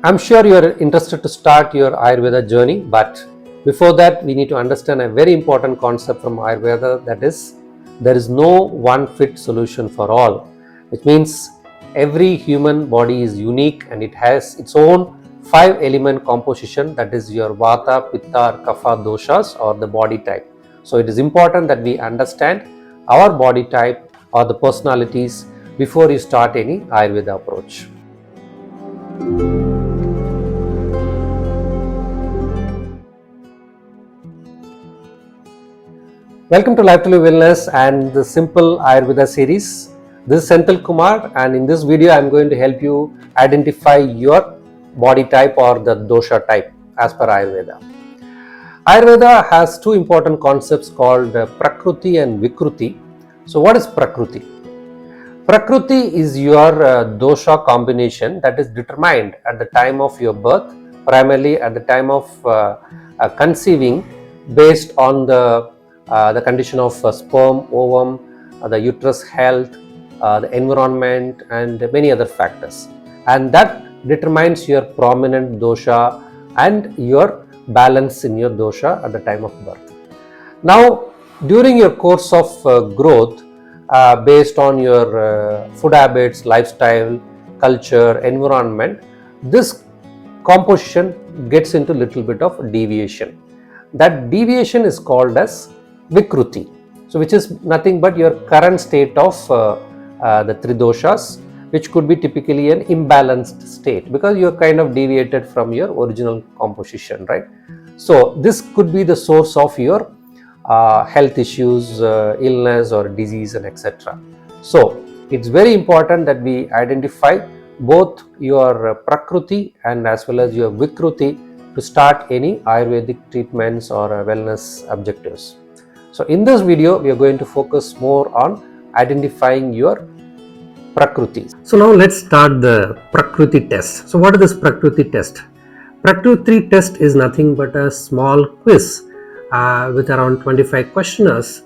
I'm sure you are interested to start your Ayurveda journey, but before that, we need to understand a very important concept from Ayurveda, that is, there is no one fit solution for all, which means every human body is unique and it has its own 5-element composition, that is your Vata, Pitta, or Kapha doshas or the body type. So it is important that we understand our body type or the personalities before you start any Ayurveda approach. Welcome to LifeTolivewellness and the Simple Ayurveda series. This is Senthilkumar, and in this video I am going to help you identify your body type or the dosha type as per Ayurveda. Ayurveda has two important concepts called Prakriti and Vikriti. So what is Prakriti? Prakriti is your dosha combination that is determined at the time of your birth, primarily at the time of conceiving, based on the condition of sperm, ovum, the uterus health, the environment, and many other factors. And that determines your prominent dosha and your balance in your dosha at the time of birth. Now, during your course of growth, based on your food habits, lifestyle, culture, environment, this composition gets into little bit of deviation. That deviation is called as Vikriti, so which is nothing but your current state of the three doshas, which could be typically an imbalanced state because you are kind of deviated from your original composition, right? So this could be the source of your health issues, illness or disease, and etc. So it's very important that we identify both your Prakriti and as well as your Vikriti to start any Ayurvedic treatments or wellness objectives. So in this video, we are going to focus more on identifying your Prakriti. So now let's start the Prakriti test. So what is this Prakriti test? Prakriti test is nothing but a small quiz with around 25 questionnaires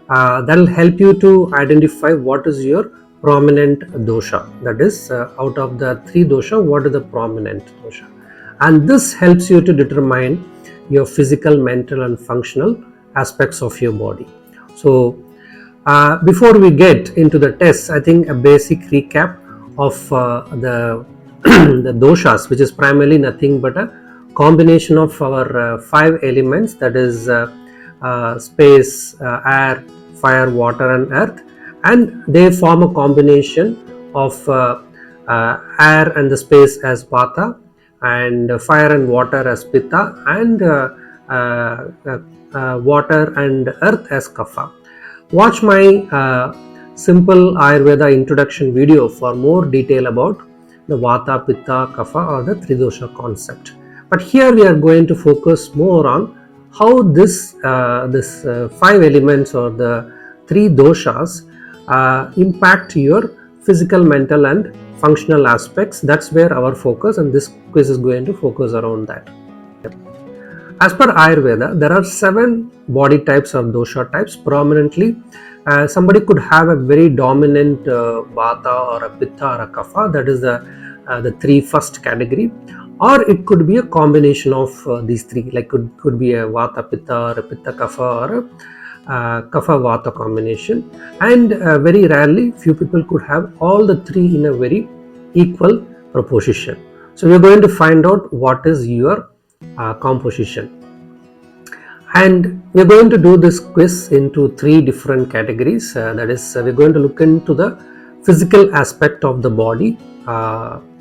that will help you to identify what is your prominent dosha. That is, out of the three dosha, what is the prominent dosha? And this helps you to determine your physical, mental and functional aspects of your body. So before we get into the tests, I think a basic recap of the the doshas, which is primarily nothing but a combination of our 5 elements, that is space, air, fire, water and earth, and they form a combination of air and the space as Vata, and fire and water as Pitta, and water and earth as Kapha. Watch my simple Ayurveda introduction video for more detail about the Vata, Pitta, Kapha or the Tridosha concept. But here we are going to focus more on how this 5 elements or the 3 doshas impact your physical, mental and functional aspects. That's where our focus, and this quiz is going to focus around that. As per Ayurveda, there are 7 body types or dosha types. Prominently, somebody could have a very dominant Vata or a Pitta or a Kapha, that is the 3 first category, or it could be a combination of these 3, like could be a Vata Pitta or a Pitta Kapha or a Kapha Vata combination, and very rarely few people could have all the 3 in a very equal proportion. So we are going to find out what is your composition, and we are going to do this quiz into 3 different categories. That is, we are going to look into the physical aspect of the body,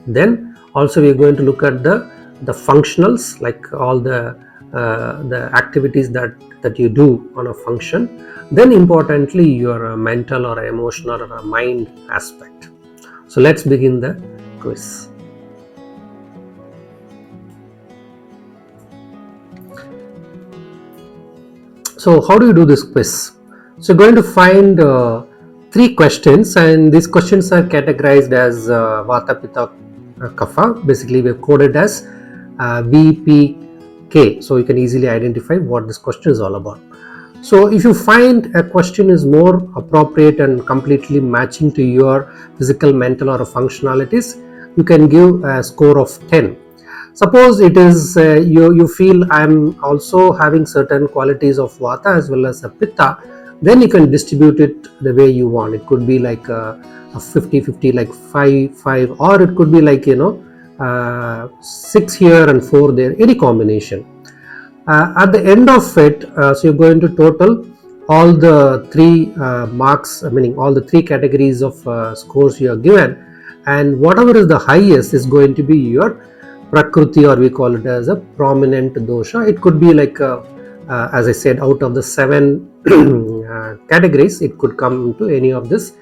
then also we are going to look at the functionals, like all the activities that you do on a function, then importantly your mental or emotional or mind aspect. So let's begin the quiz. So how do you do this quiz? So you're going to find 3 questions, and these questions are categorized as Vata, Pitta, Kapha. Basically we have coded as VPK, so you can easily identify what this question is all about. So if you find a question is more appropriate and completely matching to your physical, mental or functionalities, you can give a score of 10. Suppose it is you feel I'm also having certain qualities of Vata as well as a Pitta, then you can distribute it the way you want. It could be like a 50-50, like 5-5, or it could be like 6 here and 4 there, any combination. At the end of it, so you're going to total all the three marks, meaning all the three categories of scores you are given, and whatever is the highest is going to be your Prakriti, or we call it as a prominent dosha. It could be like, as I said, out of the 7 categories, it could come into any of this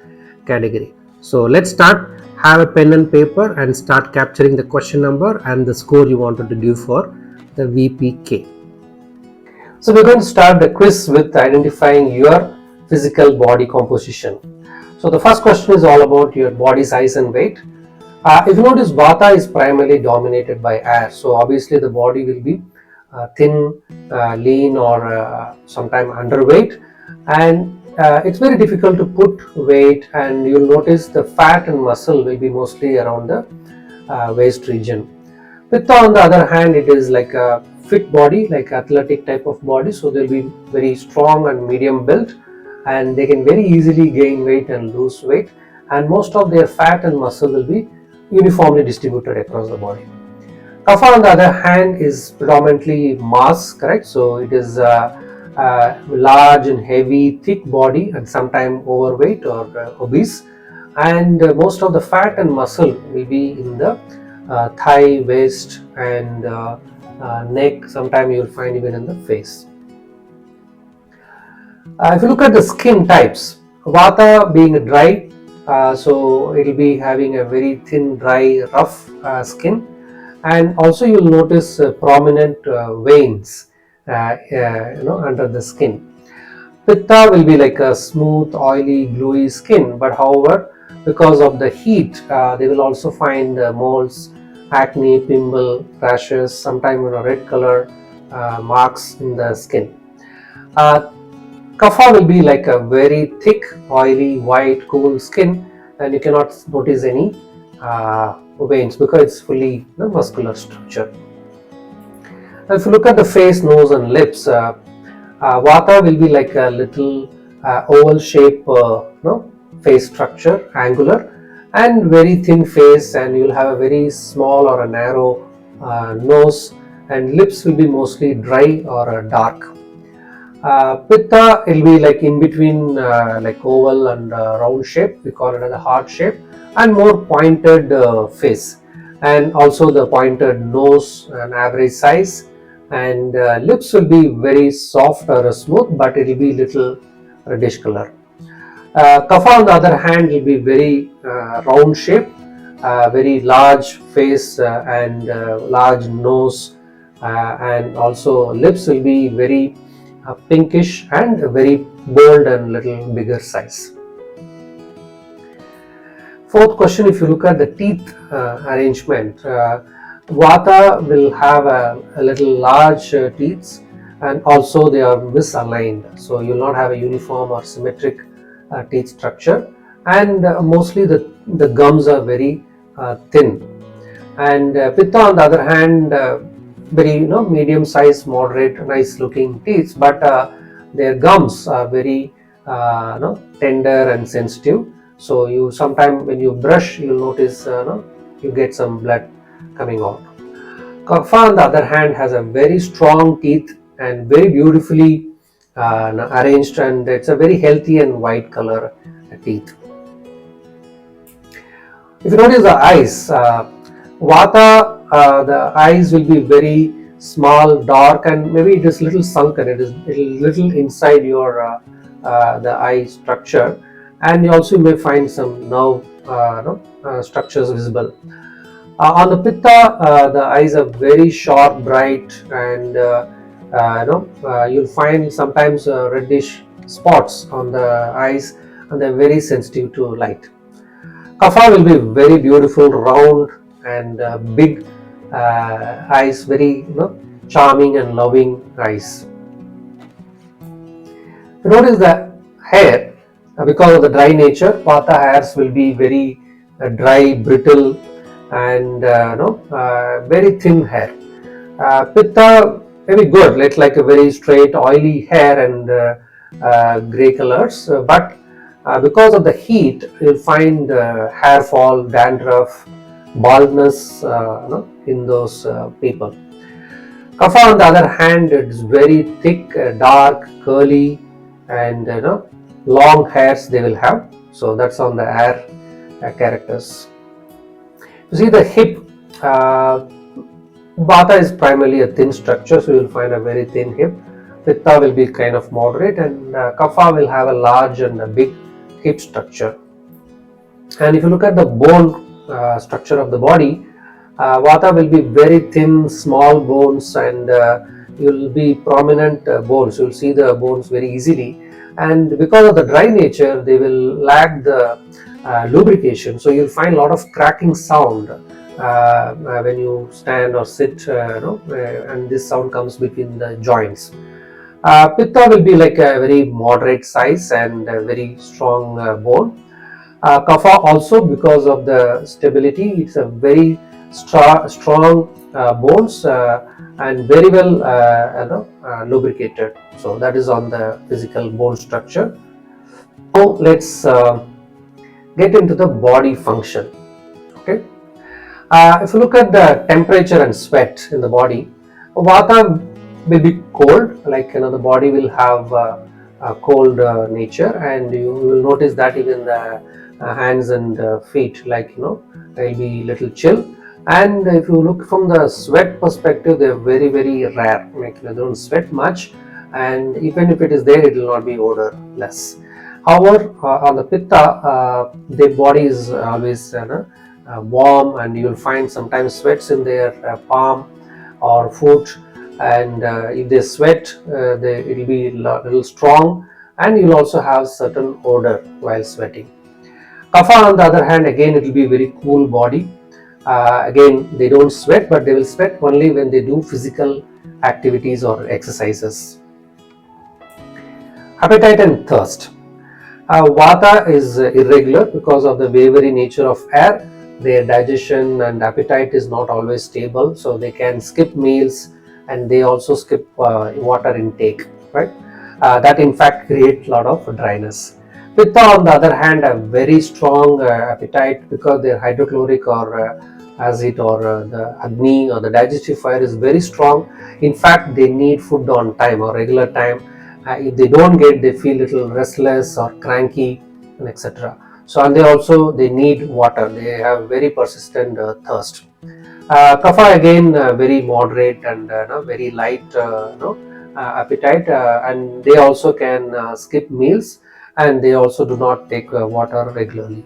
category. So let's start. Have a pen and paper and start capturing the question number and the score you wanted to give for the VPK. So we're going to start the quiz with identifying your physical body composition. So the first question is all about your body size and weight. If you notice, Vata is primarily dominated by air. So obviously the body will be thin, lean, or sometimes underweight. And it's very difficult to put weight, and you'll notice the fat and muscle will be mostly around the waist region. Pitta, on the other hand, it is like a fit body, like athletic type of body, so they'll be very strong and medium built, and they can very easily gain weight and lose weight, and most of their fat and muscle will be uniformly distributed across the body. Kapha, on the other hand, is predominantly mass, correct? So it is large and heavy, thick body, and sometimes overweight or obese, and most of the fat and muscle will be in the thigh, waist, and neck. Sometimes you will find even in the face. If you look at the skin types, Vata being dry, so it will be having a very thin, dry, rough skin, and also you will notice prominent veins under the skin. Pitta will be like a smooth, oily, gluey skin, but however, because of the heat, they will also find moles, acne, pimple, rashes, sometimes red color marks in the skin. Kapha will be like a very thick, oily, white, cool skin, and you cannot notice any veins because it's fully muscular structure. If you look at the face, nose, and lips, Vata will be like a little oval shape face structure, angular, and very thin face, and you'll have a very small or a narrow nose, and lips will be mostly dry or dark. Pitta will be like in between, like oval and round shape. We call it as a heart shape, and more pointed face, and also the pointed nose and average size, and lips will be very soft or smooth, but it will be little reddish color. Kapha, on the other hand, will be very round shape, very large face, and large nose, and also lips will be very pinkish and very bold and little bigger size. Fourth question, if you look at the teeth arrangement, Vata will have a little large teeth, and also they are misaligned, so you will not have a uniform or symmetric teeth structure, and mostly the gums are very thin. And Pitta, on the other hand, very medium size, moderate, nice looking teeth, but their gums are very tender and sensitive, so you sometimes when you brush you'll notice you get some blood coming out. Kapha, on the other hand, has a very strong teeth and very beautifully arranged, and it's a very healthy and white color teeth. If you notice the eyes, Vata, the eyes will be very small, dark, and maybe it is little sunken. It is little inside your the eye structure, and you also may find some nerve structures visible. On the Pitta, the eyes are very sharp, bright, and you'll find sometimes reddish spots on the eyes, and they're very sensitive to light. Kapha will be very beautiful, round, and big eyes, very charming and loving eyes. If you notice the hair, because of the dry nature, Vata hairs will be very dry, brittle, and very thin hair. Pitta maybe good, like a very straight oily hair and grey colors, but because of the heat you'll find hair fall, dandruff, baldness in those people. Kapha on the other hand, it's very thick, dark, curly, and long hairs they will have. So that's on the air characters. You see the hip. Vata is primarily a thin structure, so you will find a very thin hip. Pitta will be kind of moderate, and Kapha will have a large and a big hip structure. And if you look at the bone structure of the body, Vata will be very thin, small bones, and you will be prominent bones. You will see the bones very easily, and because of the dry nature, they will lack the lubrication. So you'll find a lot of cracking sound when you stand or sit, and this sound comes between the joints. Pitta will be like a very moderate size and a very strong bone. Kapha also, because of the stability, it's a very strong bones and very well lubricated. So that is on the physical bone structure. Now let's get into the body function. Okay. If you look at the temperature and sweat in the body, Vata will be cold, like the body will have a cold nature, and you will notice that even the hands and feet, they'll be little chill. And if you look from the sweat perspective, they're very rare, like they don't sweat much, and even if it is there, it will not be odorless. However, on the Pitta, their body is always warm, and you will find sometimes sweats in their palm or foot, and if they sweat, it will be a little strong, and you will also have certain odor while sweating. Kapha on the other hand, again it will be very cool body. Again, they don't sweat, but they will sweat only when they do physical activities or exercises. Appetite and thirst. Vata is irregular because of the wavery nature of air. Their digestion and appetite is not always stable, so they can skip meals, and they also skip water intake, right? That in fact creates a lot of dryness. Pitta on the other hand have very strong appetite because their hydrochloric or acid or the Agni or the digestive fire is very strong. In fact, they need food on time or regular time. If they don't get, they feel little restless or cranky, and etc. So, and they need water. They have very persistent thirst. Kapha again very moderate and very light appetite, and they also can skip meals, and they also do not take water regularly.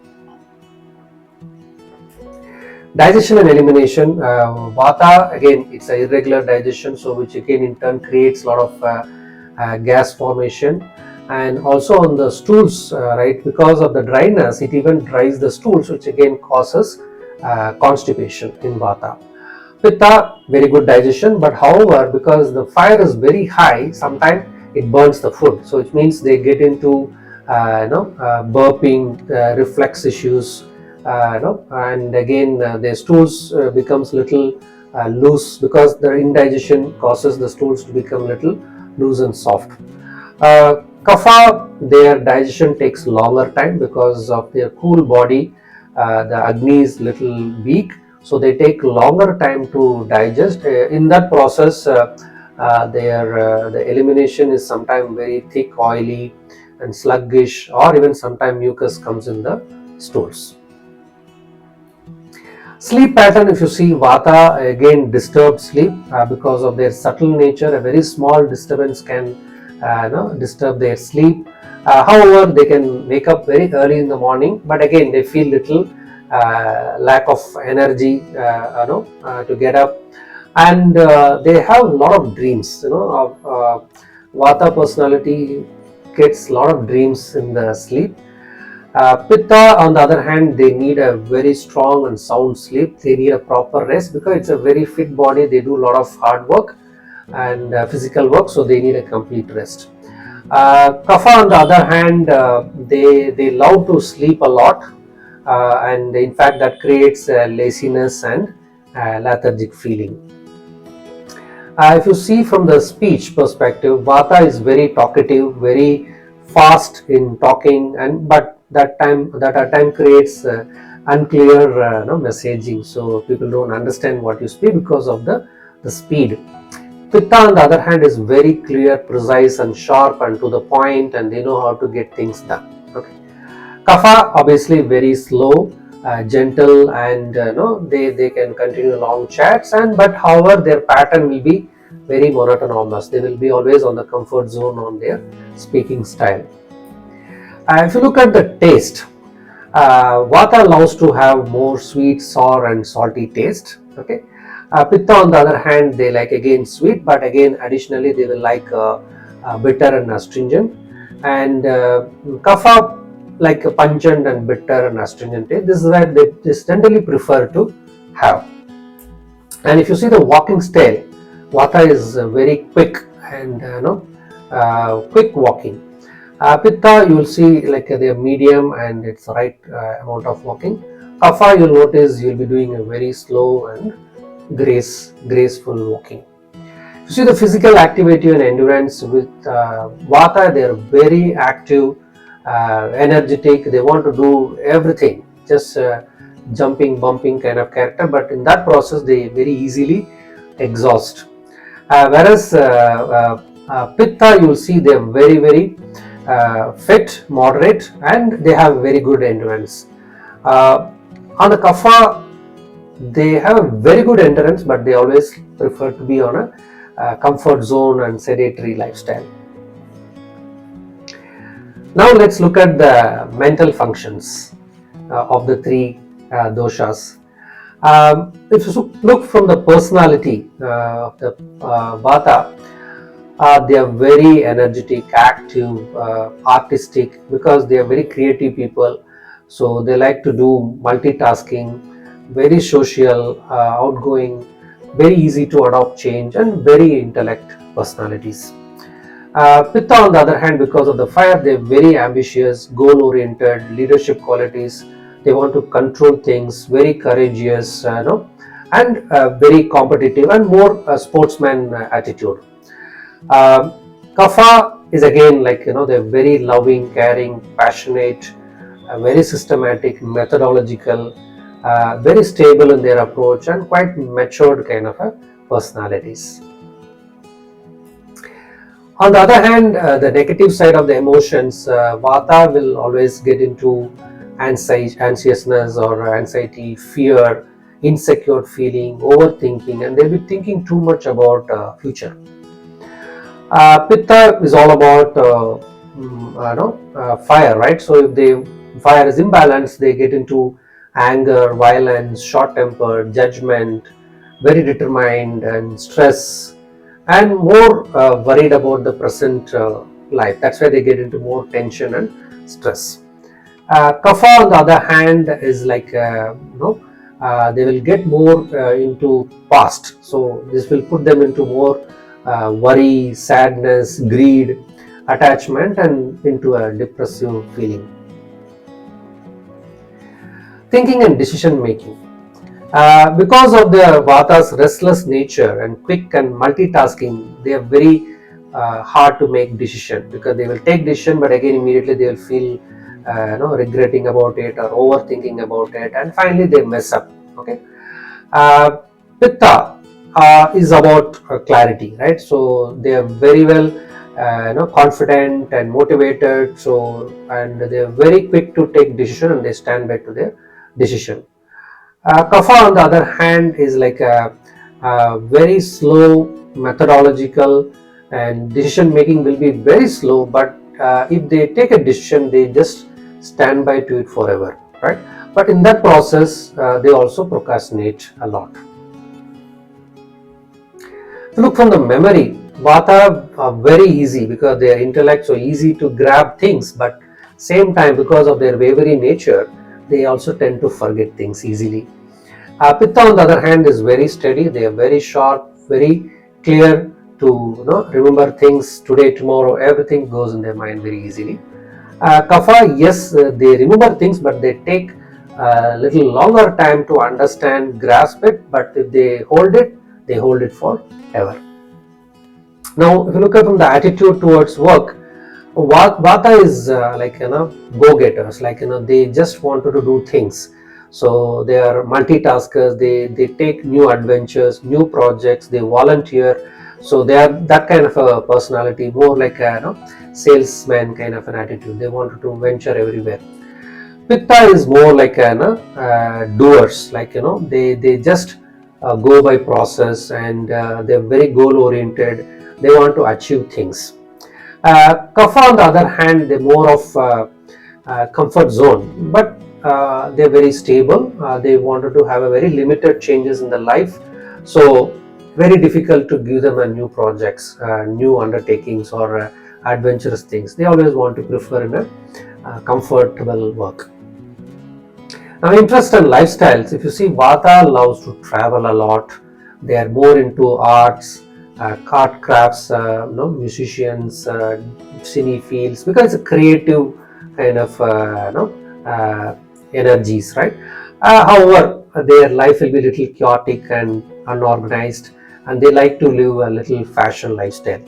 Digestion and elimination. Vata again, it's a irregular digestion, so which again in turn creates a lot of gas formation, and also on the stools, right? Because of the dryness, it even dries the stools, which again causes constipation in Vata. Pitta, very good digestion, but however, because the fire is very high, sometimes it burns the food. So it means they get into burping, reflex issues, and again their stools becomes little loose because the indigestion causes the stools to become little loose and soft. Kapha, their digestion takes longer time because of their cool body. The Agni is little weak, so they take longer time to digest. In that process, the elimination is sometimes very thick, oily, and sluggish, or even sometimes mucus comes in the stools. Sleep pattern, if you see, Vata again disturbed sleep because of their subtle nature. A very small disturbance can disturb their sleep. However, they can wake up very early in the morning, but again they feel little lack of energy to get up, and they have a lot of dreams. Vata personality gets a lot of dreams in the sleep. Pitta, on the other hand, they need a very strong and sound sleep. They need a proper rest because it's a very fit body. They do a lot of hard work and physical work, so they need a complete rest. Kapha, on the other hand, they love to sleep a lot, and in fact that creates laziness and lethargic feeling. If you see from the speech perspective, Vata is very talkative, very fast in talking, and but that at time creates unclear messaging, so people don't understand what you speak because of the speed. Pitta, on the other hand, is very clear, precise, and sharp, and to the point, and they know how to get things done. Okay. Kapha, obviously very slow, gentle, and they can continue long chats, and but however their pattern will be very monotonous. They will be always on the comfort zone on their speaking style. If you look at the taste, Vata allows to have more sweet, sour, and salty taste. Okay. Pitta, on the other hand, they like again sweet, but again additionally they will like bitter and astringent. And Kapha like a pungent and bitter and astringent taste. This is why they generally prefer to have. And if you see the walking style, Vata is very quick and quick walking. Pitta, you will see like they're medium and it's the right amount of walking. Kapha, you'll notice you'll be doing a very slow and graceful walking. You see the physical activity and endurance with Vata, they are very active, energetic. They want to do everything, just jumping, bumping kind of character. But in that process, they very easily exhaust. Whereas Pitta, you will see they are very fit, moderate, and they have very good endurance. On the Kapha, they have a very good endurance, but they always prefer to be on a comfort zone and sedentary lifestyle. Now let's look at the mental functions of the three doshas. If you look from the personality of the Vata, they are very energetic, active, artistic, because they are very creative people. So they like to do multitasking, very social, outgoing, very easy to adopt change, and very intellect personalities. Pitta, on the other hand, because of the fire, they are very ambitious, goal-oriented, leadership qualities. They want to control things, very courageous, and very competitive and more sportsman attitude. Kapha is again like they're very loving, caring, passionate, very systematic, methodological, very stable in their approach, and quite matured kind of personalities. On the other hand, the negative side of the emotions, Vata will always get into anxiousness or anxiety, fear, insecure feeling, overthinking, and they'll be thinking too much about future. Pitta is all about fire, right? So if the fire is imbalanced, they get into anger, violence, short-tempered, judgment, very determined, and stress, and more worried about the present life. That's why they get into more tension and stress. Kapha, on the other hand, is like they will get more into past. So this will put them into more worry, sadness, greed, attachment, and into a depressive feeling. Thinking and decision making. Because of their Vata's restless nature and quick and multitasking, they are very hard to make decision, because they will take decision, but again immediately they will feel regretting about it or overthinking about it, and finally they mess up. Okay. Pitta is about clarity, right? So they are very well confident and motivated, so and they are very quick to take decision and they stand by to their decision. Kapha, on the other hand, is like a very slow, methodological, and decision making will be very slow, but if they take a decision, they just stand by to it forever, right? But in that process, they also procrastinate a lot. If you look from the memory, Vata are very easy because they are intellect, so easy to grab things, but same time because of their wavery nature, they also tend to forget things easily. Pitta, on the other hand, is very steady. They are very sharp, very clear to remember things today, tomorrow. Everything goes in their mind very easily. Kapha, yes, they remember things, but they take a little longer time to understand, grasp it, but if they hold it forever. Now, if you look at from the attitude towards work, Vata is go-getters, they just wanted to do things. So they are multitaskers, they take new adventures, new projects, they volunteer. So they are that kind of a personality, more like a salesman kind of an attitude. They wanted to venture everywhere. Pitta is more like doers, they just go by process, and they're very goal oriented. They want to achieve things. Kapha, on the other hand, they're more of comfort zone, but they're very stable. They wanted to have a very limited changes in the life, so very difficult to give them a new projects, new undertakings, or adventurous things. They always want to prefer in a comfortable work. Now, interest and lifestyles. If you see, Vata loves to travel a lot. They are more into arts, art crafts, musicians, cine fields, because it's a creative kind of energies, right? However, their life will be a little chaotic and unorganized, and they like to live a little fashion lifestyle.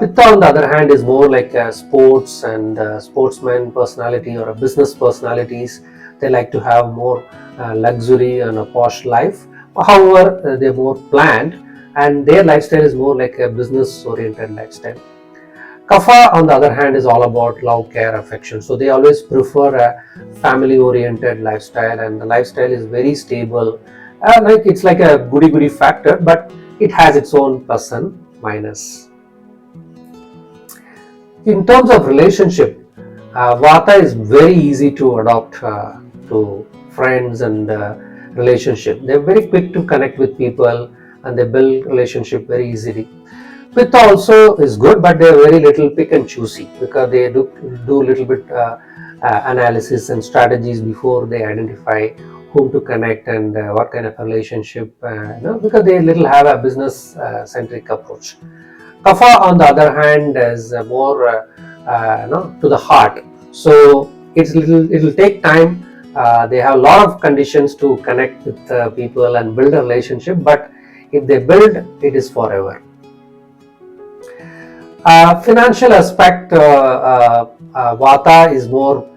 Pitta, on the other hand, is more like a sports and sportsman personality or a business personalities. They like to have more luxury and a posh life. However, they're more planned, and their lifestyle is more like a business-oriented lifestyle. Kapha, on the other hand, is all about love, care, affection. So they always prefer a family-oriented lifestyle, and the lifestyle is very stable. It's like a goody-goody factor, but it has its own plus and minus. In terms of relationship, Vata is very easy to adopt to friends and relationship. They're very quick to connect with people, and they build relationship very easily. Pitta also is good, but they're very little pick and choosy, because they do little bit analysis and strategies before they identify whom to connect and what kind of relationship, because they little have a business centric approach. Kapha, on the other hand, is more to the heart. So it'll take time. They have a lot of conditions to connect with people and build a relationship, but if they build, it is forever. Financial aspect, Vata is more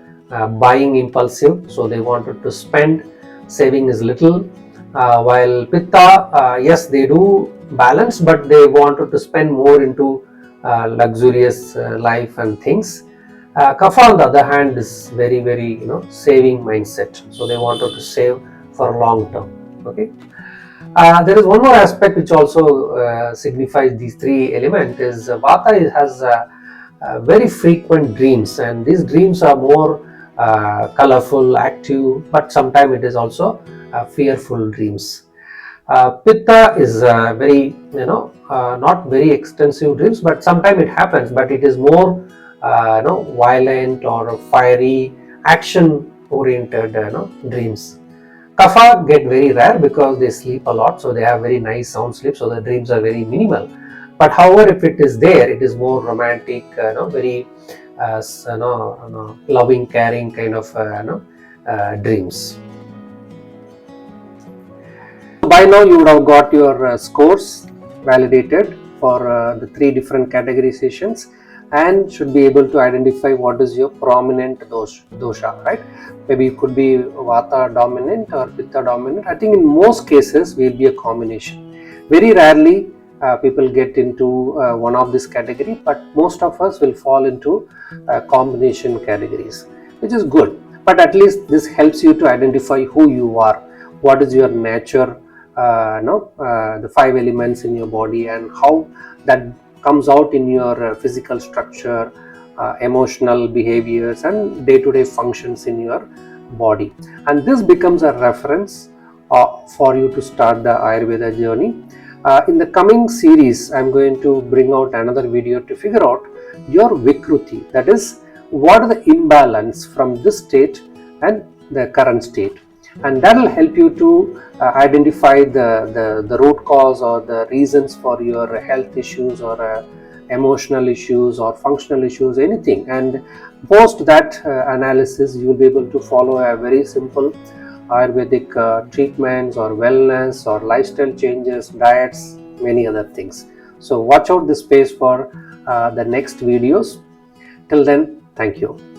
buying impulsive, so they wanted to spend, saving is little, while Pitta, yes, they do balance, but they wanted to spend more into luxurious life and things. Kapha, on the other hand, is very saving mindset, so they wanted to save for long term. Okay. There is one more aspect which also signifies these three elements. Is Vata has very frequent dreams, and these dreams are more colorful, active, but sometimes it is also fearful dreams. Pitta is very not very extensive dreams, but sometimes it happens, but it is more violent or fiery, action oriented dreams. Kapha get very rare because they sleep a lot, so they have very nice sound sleep, so the dreams are very minimal. But however, if it is there, it is more romantic, very loving, caring kind of dreams. By now you would have got your scores validated for the three different categorizations, and should be able to identify what is your prominent dosha, right? Maybe it could be Vata dominant or Pitta dominant. I think in most cases will be a combination. Very rarely people get into one of this category, but most of us will fall into combination categories, which is good. But at least this helps you to identify who you are, what is your nature, the 5 elements in your body, and how that comes out in your physical structure, emotional behaviors, and day-to-day functions in your body. And this becomes a reference for you to start the Ayurveda journey. In the coming series, I'm going to bring out another video to figure out your Vikriti, that is, what are the imbalance from this state and the current state. And that will help you to identify the root cause or the reasons for your health issues or emotional issues or functional issues, anything, and post that analysis you will be able to follow a very simple Ayurvedic treatments or wellness or lifestyle changes, diets, many other things. So watch out this space for the next videos. Till then, thank you.